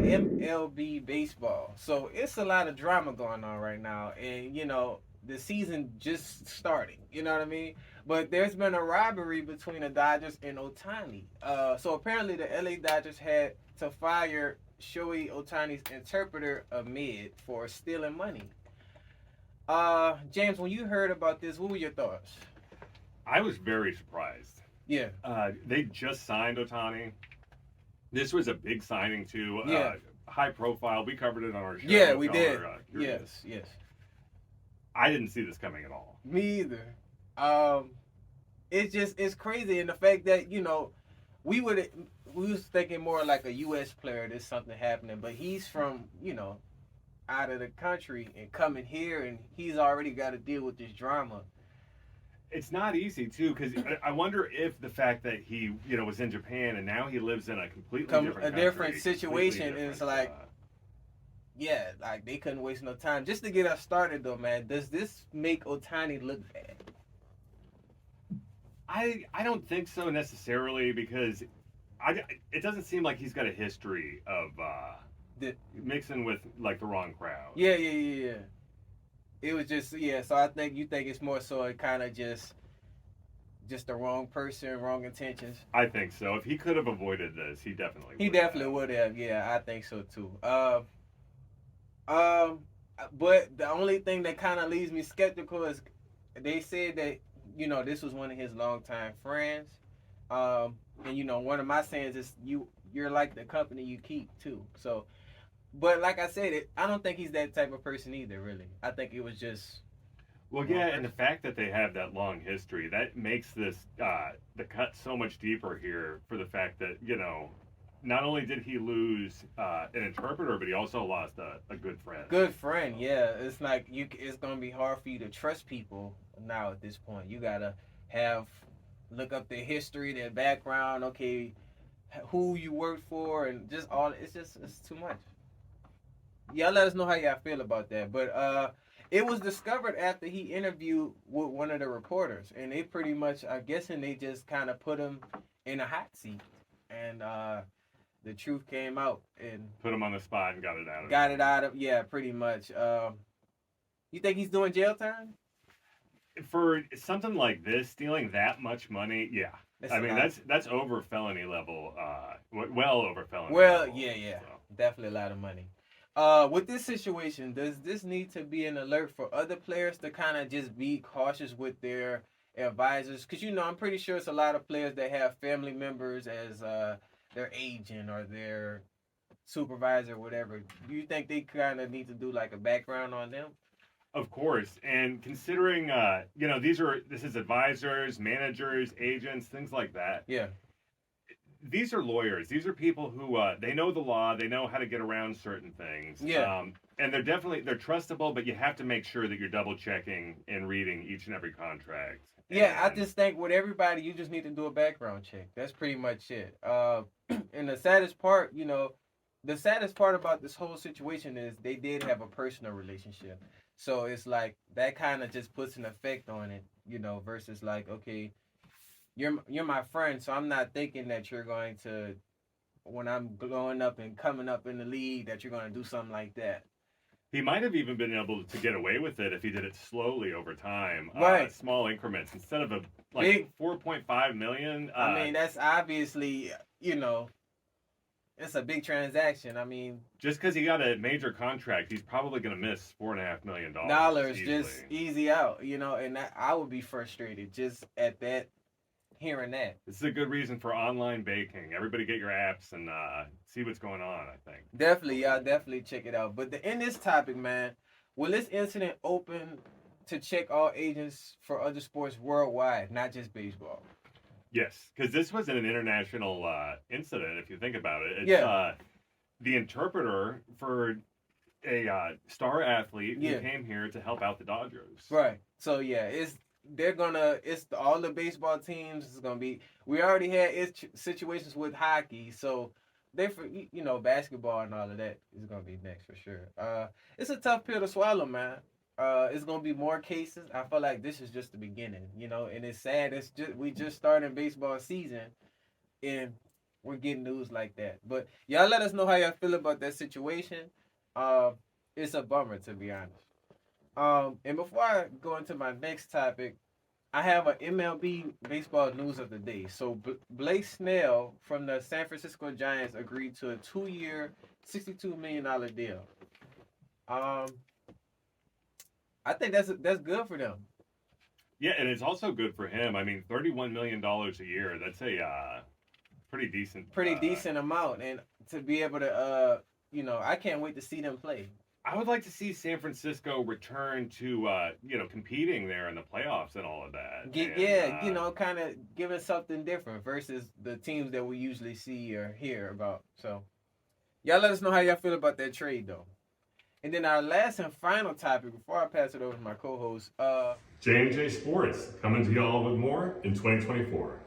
MLB baseball. So it's a lot of drama going on right now, and the season just starting. You know what I mean? But there's been a robbery between the Dodgers and Ohtani. So apparently the LA Dodgers had to fire Shohei Ohtani's interpreter amid for stealing money. James, when you heard about this, what were your thoughts? I was very surprised. Yeah, They just signed Otani. This was a big signing too. yeah, High profile. We covered it on our show. yeah. If We y'all did. are curious. Yes, yes. I didn't see this coming at all. Me either. Um, it's crazy, and the fact that we would we was thinking more like a U.S. player. There's something happening, but he's from out of the country and coming here, and he's already got to deal with this drama. It's not easy too, because I wonder if the fact that he, was in Japan and now he lives in a completely different A country, different completely situation, and it's different, like, yeah, like they couldn't waste no time. Just to get us started, though, man. Does this make Otani look bad? I don't think so necessarily because it doesn't seem like he's got a history of The, mixing with like the wrong crowd. yeah, yeah, yeah, yeah. It was just So I think you think it's more so it kind of just the wrong person, wrong intentions. I think so. If he could have avoided this, he definitely He would definitely have. would have. Yeah, I think so too. Um, but the only thing that kind of leaves me skeptical is they said that this was one of his longtime friends. And one of my sayings is you're like the company you keep too. So, but like I said, I don't think he's that type of person either. Really, I think it was just Well, one yeah, and the person. fact that they have that long history that makes this the cut so much deeper here. For the fact that not only did he lose an interpreter, but he also lost a good friend. Good friend, yeah. It's like it's gonna be hard for you to trust people now at this point. You gotta have look up their history, their background. Okay, who you worked for, and just all. It's too much. Y'all let us know how y'all feel about that. But it was discovered after he interviewed with one of the reporters, and they pretty much, I guessing they just kind of put him in a hot seat, and the truth came out, and Put him on the spot and got it out of got him. it out of yeah, pretty much. You think he's doing jail time? For something like this, stealing that much money, yeah. That's I a mean, lot. that's over felony level. Well over felony Well, level. yeah, yeah, So definitely a lot of money. With this situation, does this need to be an alert for other players to kind of just be cautious with their advisors? Because I'm pretty sure it's a lot of players that have family members as their agent or their supervisor, or whatever. Do you think they kind of need to do like a background on them? of course, and considering this is advisors, managers, agents, things like that. Yeah, These are lawyers. These are people who they know the law. They know how to get around certain things. yeah. And they're trustable, but you have to make sure that you're double checking and reading each and every contract. Yeah, I And just think with everybody, you just need to do a background check. That's pretty much it. And the saddest part, the saddest part about this whole situation is they did have a personal relationship. So it's like that kind of just puts an effect on it, versus like, okay, you're my friend, so I'm not thinking that you're going to when I'm growing up and coming up in the league that you're going to do something like that. he might have even been able to get away with it if he did it slowly over time, Right. small increments instead of a like Big. 4.5 million. I mean, that's obviously, it's a big transaction. I mean, Just because he got a major contract, he's probably going to miss $4.5 million dollars easily. just easy out, and I would be frustrated just at that, hearing that. This is a good reason for online baking. Everybody get your apps and see what's going on. I think. Definitely, y'all definitely check it out. But in this topic, man, will this incident open to check all agents for other sports worldwide, not just baseball? Yes, because this was an international incident. If you think about it, it's Yeah, the interpreter for a star athlete who yeah, came here to help out the Dodgers. right. So yeah, it's all the baseball teams is gonna be. We already had situations with hockey, so they for basketball and all of that is gonna be next for sure. It's a tough pill to swallow, man. It's gonna be more cases. I feel like this is just the beginning, and it's sad. It's just we just started baseball season, and we're getting news like that. But y'all let us know how y'all feel about that situation. It's a bummer, to be honest. And before I go into my next topic, I have an MLB baseball news of the day. So Blake Snell from the San Francisco Giants agreed to a 2-year, $62 million deal. Um, I think that's good for them. Yeah, and it's also good for him. I mean, $31 million a year. That's a pretty decent. Pretty decent amount, and to be able to, I can't wait to see them play. I would like to see San Francisco return to competing there in the playoffs and all of that. Kind of giving something different versus the teams that we usually see or hear about. So, y'all let us know how y'all feel about that trade, though. And then our last and final topic before I pass it over to my co-host, J&J Sports coming to y'all with more in 2024.